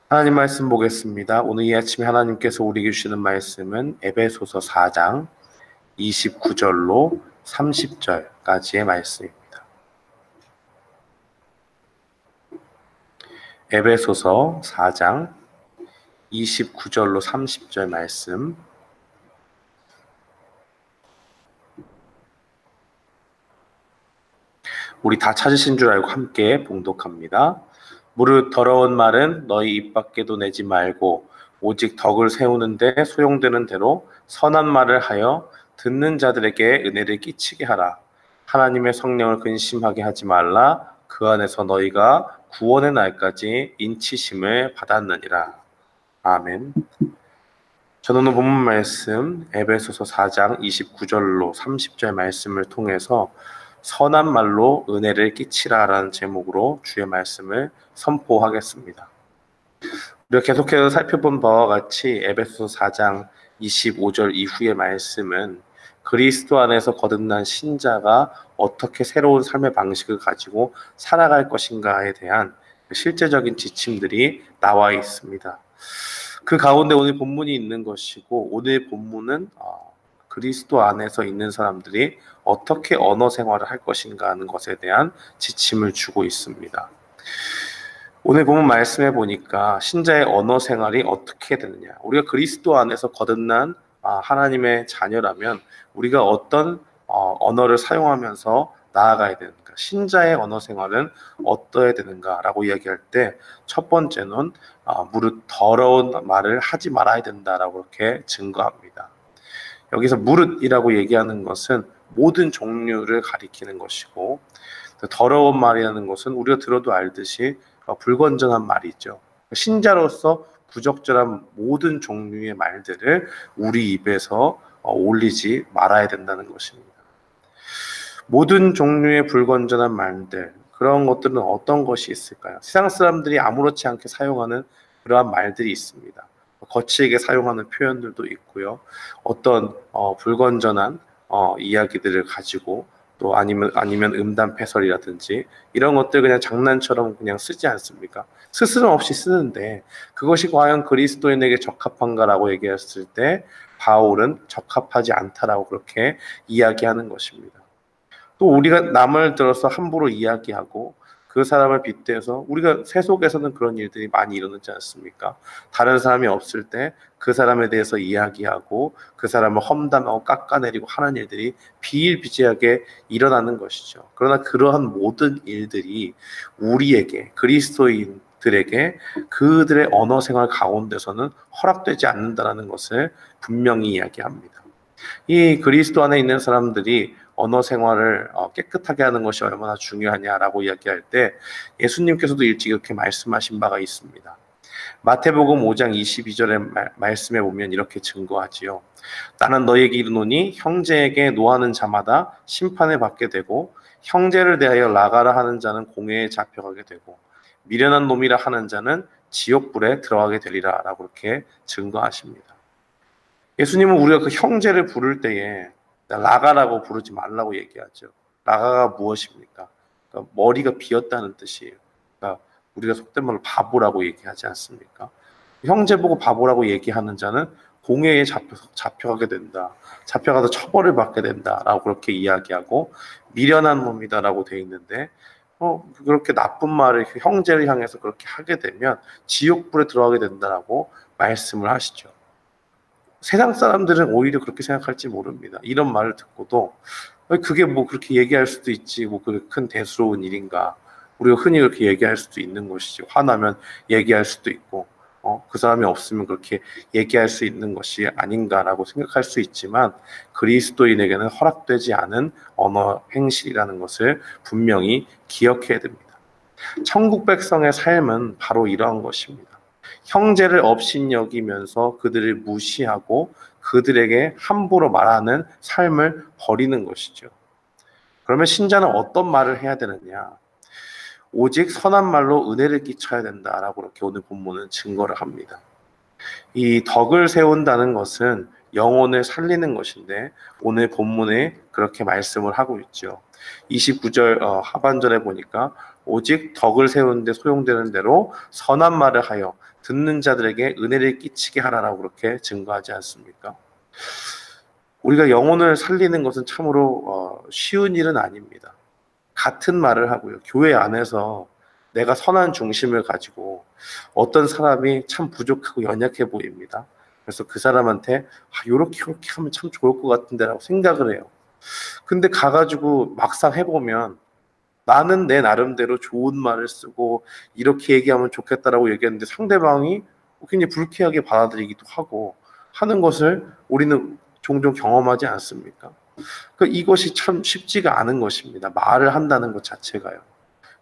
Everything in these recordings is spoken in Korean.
하나님 말씀 보겠습니다. 오늘 이 아침에 하나님께서 우리에게 주시는 말씀은 에베소서 4장 29절로 30절까지의 말씀입니다. 에베소서 4장 29절로 30절 말씀. 우리 다 찾으신 줄 알고 함께 봉독합니다. 무릇 더러운 말은 너희 입 밖에도 내지 말고 오직 덕을 세우는데 소용되는 대로 선한 말을 하여 듣는 자들에게 은혜를 끼치게 하라. 하나님의 성령을 근심하게 하지 말라. 그 안에서 너희가 구원의 날까지 인치심을 받았느니라. 아멘. 저는 오늘 본문 말씀 에베소서 4장 29절로 30절 말씀을 통해서 선한 말로 은혜를 끼치라라는 제목으로 주의 말씀을 선포하겠습니다. 우리가 계속해서 살펴본 바와 같이 에베소서 4장 25절 이후의 말씀은 그리스도 안에서 거듭난 신자가 어떻게 새로운 삶의 방식을 가지고 살아갈 것인가에 대한 실제적인 지침들이 나와 있습니다. 그 가운데 오늘 본문이 있는 것이고, 오늘 본문은 그리스도 안에서 있는 사람들이 어떻게 언어 생활을 할 것인가 하는 것에 대한 지침을 주고 있습니다. 오늘 본문 말씀해 보니까 신자의 언어 생활이 어떻게 되느냐, 우리가 그리스도 안에서 거듭난 하나님의 자녀라면 우리가 어떤 언어를 사용하면서 나아가야 되는가, 신자의 언어 생활은 어떠해야 되는가라고 이야기할 때 첫 번째는 무릇 더러운 말을 하지 말아야 된다라고 이렇게 증거합니다. 여기서 무릇이라고 얘기하는 것은 모든 종류를 가리키는 것이고, 더러운 말이라는 것은 우리가 들어도 알듯이 불건전한 말이죠. 신자로서 부적절한 모든 종류의 말들을 우리 입에서 올리지 말아야 된다는 것입니다. 모든 종류의 불건전한 말들, 그런 것들은 어떤 것이 있을까요? 세상 사람들이 아무렇지 않게 사용하는 그러한 말들이 있습니다. 거칠게 사용하는 표현들도 있고요. 어떤 불건전한 이야기들을 가지고, 또 아니면 음담패설이라든지 이런 것들 그냥 장난처럼 그냥 쓰지 않습니까? 스스럼 없이 쓰는데 그것이 과연 그리스도인에게 적합한가라고 얘기했을 때 바울은 적합하지 않다라고 그렇게 이야기하는 것입니다. 또 우리가 남을 들어서 함부로 이야기하고 그 사람을 빗대서, 우리가 세속에서는 그런 일들이 많이 일어나지 않습니까? 다른 사람이 없을 때 그 사람에 대해서 이야기하고 그 사람을 험담하고 깎아내리고 하는 일들이 비일비재하게 일어나는 것이죠. 그러나 그러한 모든 일들이 우리에게, 그리스도인들에게 그들의 언어 생활 가운데서는 허락되지 않는다는 것을 분명히 이야기합니다. 이 그리스도 안에 있는 사람들이 언어 생활을 깨끗하게 하는 것이 얼마나 중요하냐라고 이야기할 때 예수님께서도 일찍 이렇게 말씀하신 바가 있습니다. 마태복음 5장 22절의 말씀에 보면 이렇게 증거하지요. 나는 너희에게 이르노니 형제에게 노하는 자마다 심판을 받게 되고 형제를 대하여 나가라 하는 자는 공회에 잡혀가게 되고 미련한 놈이라 하는 자는 지옥불에 들어가게 되리라 라고 이렇게 증거하십니다. 예수님은 우리가 그 형제를 부를 때에 라가라고 부르지 말라고 얘기하죠. 라가가 무엇입니까? 그러니까 머리가 비었다는 뜻이에요. 그러니까 우리가 속된 말로 바보라고 얘기하지 않습니까? 형제 보고 바보라고 얘기하는 자는 공회에 잡혀가게 된다. 잡혀가서 처벌을 받게 된다라고 그렇게 이야기하고, 미련한 놈이다라고 돼 있는데 그렇게 나쁜 말을 형제를 향해서 그렇게 하게 되면 지옥불에 들어가게 된다라고 말씀을 하시죠. 세상 사람들은 오히려 그렇게 생각할지 모릅니다. 이런 말을 듣고도 그게 뭐 그렇게 얘기할 수도 있지, 뭐 그게 큰 대수로운 일인가. 우리가 흔히 그렇게 얘기할 수도 있는 것이지. 화나면 얘기할 수도 있고, 그 사람이 없으면 그렇게 얘기할 수 있는 것이 아닌가라고 생각할 수 있지만, 그리스도인에게는 허락되지 않은 언어 행실이라는 것을 분명히 기억해야 됩니다. 천국 백성의 삶은 바로 이러한 것입니다. 형제를 업신여기면서 그들을 무시하고 그들에게 함부로 말하는 삶을 버리는 것이죠. 그러면 신자는 어떤 말을 해야 되느냐? 오직 선한 말로 은혜를 끼쳐야 된다라고 이렇게 오늘 본문은 증거를 합니다. 이 덕을 세운다는 것은 영혼을 살리는 것인데 오늘 본문에 그렇게 말씀을 하고 있죠. 29절 하반절에 보니까 오직 덕을 세우는데 소용되는 대로 선한 말을 하여 듣는 자들에게 은혜를 끼치게 하라라고 그렇게 증거하지 않습니까? 우리가 영혼을 살리는 것은 참으로 쉬운 일은 아닙니다. 같은 말을 하고요. 교회 안에서 내가 선한 중심을 가지고 어떤 사람이 참 부족하고 연약해 보입니다. 그래서 그 사람한테 요렇게 요렇게 하면 참 좋을 것 같은데 라고 생각을 해요. 근데 가가지고 막상 해보면 나는 내 나름대로 좋은 말을 쓰고 이렇게 얘기하면 좋겠다라고 얘기했는데 상대방이 굉장히 불쾌하게 받아들이기도 하고 하는 것을 우리는 종종 경험하지 않습니까? 이것이 참 쉽지가 않은 것입니다. 말을 한다는 것 자체가요.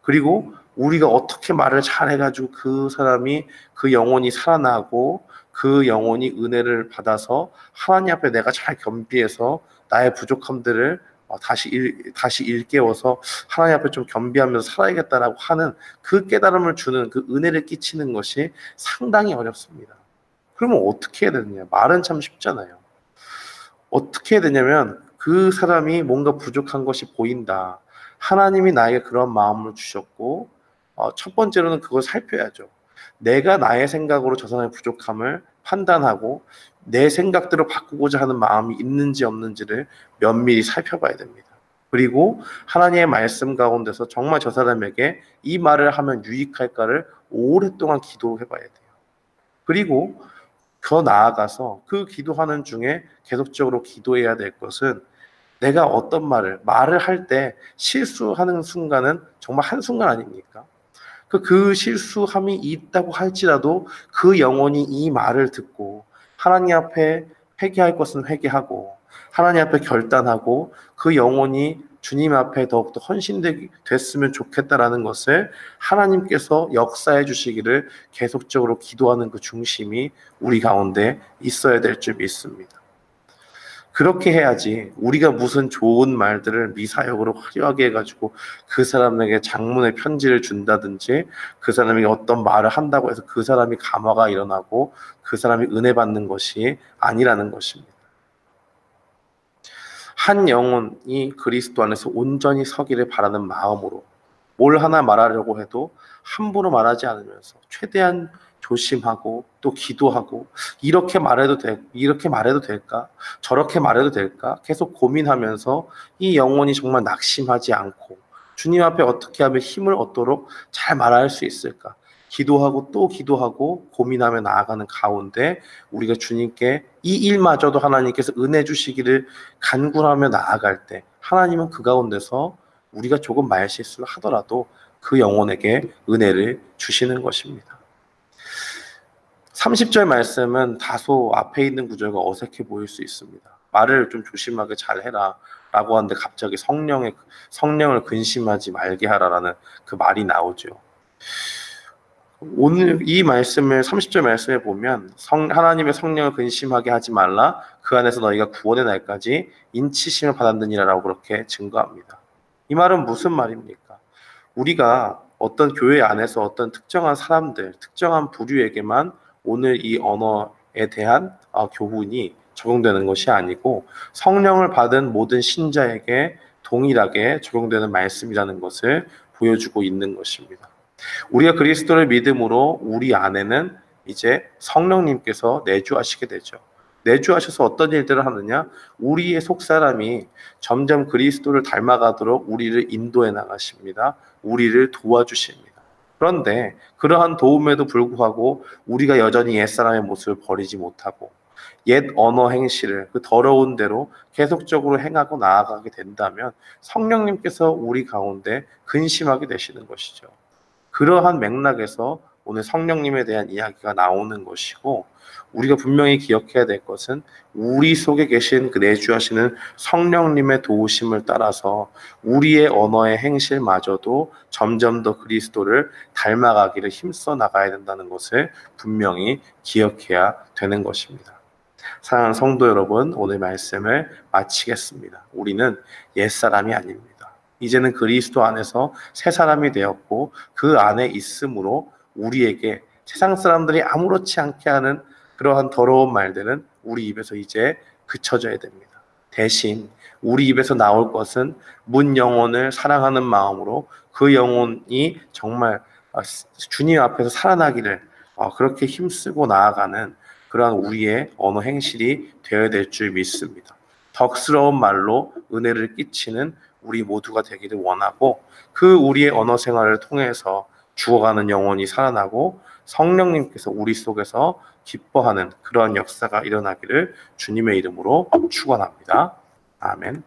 그리고 우리가 어떻게 말을 잘해가지고 그 사람이 그 영혼이 살아나고 그 영혼이 은혜를 받아서 하나님 앞에 내가 잘 겸비해서 나의 부족함들을 다시 일깨워서 하나님 앞에 좀 겸비하면서 살아야겠다라고 하는 그 깨달음을 주는 그 은혜를 끼치는 것이 상당히 어렵습니다. 그러면 어떻게 해야 되느냐? 말은 참 쉽잖아요. 어떻게 해야 되냐면 그 사람이 뭔가 부족한 것이 보인다. 하나님이 나에게 그런 마음을 주셨고 첫 번째로는 그걸 살펴야죠. 내가 나의 생각으로 저 사람의 부족함을 판단하고 내 생각대로 바꾸고자 하는 마음이 있는지 없는지를 면밀히 살펴봐야 됩니다. 그리고 하나님의 말씀 가운데서 정말 저 사람에게 이 말을 하면 유익할까를 오랫동안 기도해봐야 돼요. 그리고 더 나아가서 그 기도하는 중에 계속적으로 기도해야 될 것은 내가 어떤 말을 할 때 실수하는 순간은 정말 한순간 아닙니까? 그 실수함이 있다고 할지라도 그 영혼이 이 말을 듣고 하나님 앞에 회개할 것은 회개하고 하나님 앞에 결단하고 그 영혼이 주님 앞에 더욱더 헌신됐으면 좋겠다라는 것을 하나님께서 역사해 주시기를 계속적으로 기도하는 그 중심이 우리 가운데 있어야 될 줄 믿습니다. 그렇게 해야지 우리가 무슨 좋은 말들을 미사역으로 화려하게 해가지고 그 사람에게 장문의 편지를 준다든지 그 사람에게 어떤 말을 한다고 해서 그 사람이 감화가 일어나고 그 사람이 은혜 받는 것이 아니라는 것입니다. 한 영혼이 그리스도 안에서 온전히 서기를 바라는 마음으로 뭘 하나 말하려고 해도 함부로 말하지 않으면서 최대한 조심하고 또 기도하고 이렇게 말해도 될까? 저렇게 말해도 될까? 계속 고민하면서 이 영혼이 정말 낙심하지 않고 주님 앞에 어떻게 하면 힘을 얻도록 잘 말할 수 있을까? 기도하고 또 기도하고 고민하며 나아가는 가운데 우리가 주님께 이 일마저도 하나님께서 은혜 주시기를 간구하며 나아갈 때 하나님은 그 가운데서 우리가 조금 말실수를 하더라도 그 영혼에게 은혜를 주시는 것입니다. 30절 말씀은 다소 앞에 있는 구절과 어색해 보일 수 있습니다. 말을 좀 조심하게 잘 해라 라고 하는데 갑자기 성령을 근심하지 말게 하라라는 그 말이 나오죠. 오늘 이 말씀을 30절 말씀에 보면 하나님의 성령을 근심하게 하지 말라 그 안에서 너희가 구원의 날까지 인치심을 받았느니라라고 그렇게 증거합니다. 이 말은 무슨 말입니까? 우리가 어떤 교회 안에서 어떤 특정한 사람들, 특정한 부류에게만 오늘 이 언어에 대한 교훈이 적용되는 것이 아니고 성령을 받은 모든 신자에게 동일하게 적용되는 말씀이라는 것을 보여주고 있는 것입니다. 우리가 그리스도를 믿음으로 우리 안에는 이제 성령님께서 내주하시게 되죠. 내주하셔서 어떤 일들을 하느냐? 우리의 속사람이 점점 그리스도를 닮아가도록 우리를 인도해 나가십니다. 우리를 도와주십니다. 그런데 그러한 도움에도 불구하고 우리가 여전히 옛사람의 모습을 버리지 못하고 옛 언어 행실을 그 더러운 대로 계속적으로 행하고 나아가게 된다면 성령님께서 우리 가운데 근심하게 되시는 것이죠. 그러한 맥락에서 오늘 성령님에 대한 이야기가 나오는 것이고 우리가 분명히 기억해야 될 것은 우리 속에 계신 그 내주하시는 성령님의 도우심을 따라서 우리의 언어의 행실마저도 점점 더 그리스도를 닮아가기를 힘써 나가야 된다는 것을 분명히 기억해야 되는 것입니다. 사랑하는 성도 여러분, 오늘 말씀을 마치겠습니다. 우리는 옛사람이 아닙니다. 이제는 그리스도 안에서 새 사람이 되었고 그 안에 있으므로 우리에게 세상 사람들이 아무렇지 않게 하는 그러한 더러운 말들은 우리 입에서 이제 그쳐져야 됩니다. 대신 우리 입에서 나올 것은 문 영혼을 사랑하는 마음으로 그 영혼이 정말 주님 앞에서 살아나기를 그렇게 힘쓰고 나아가는 그러한 우리의 언어 행실이 되어야 될 줄 믿습니다. 덕스러운 말로 은혜를 끼치는 우리 모두가 되기를 원하고 그 우리의 언어 생활을 통해서 죽어가는 영혼이 살아나고 성령님께서 우리 속에서 기뻐하는 그러한 역사가 일어나기를 주님의 이름으로 축원합니다. 아멘.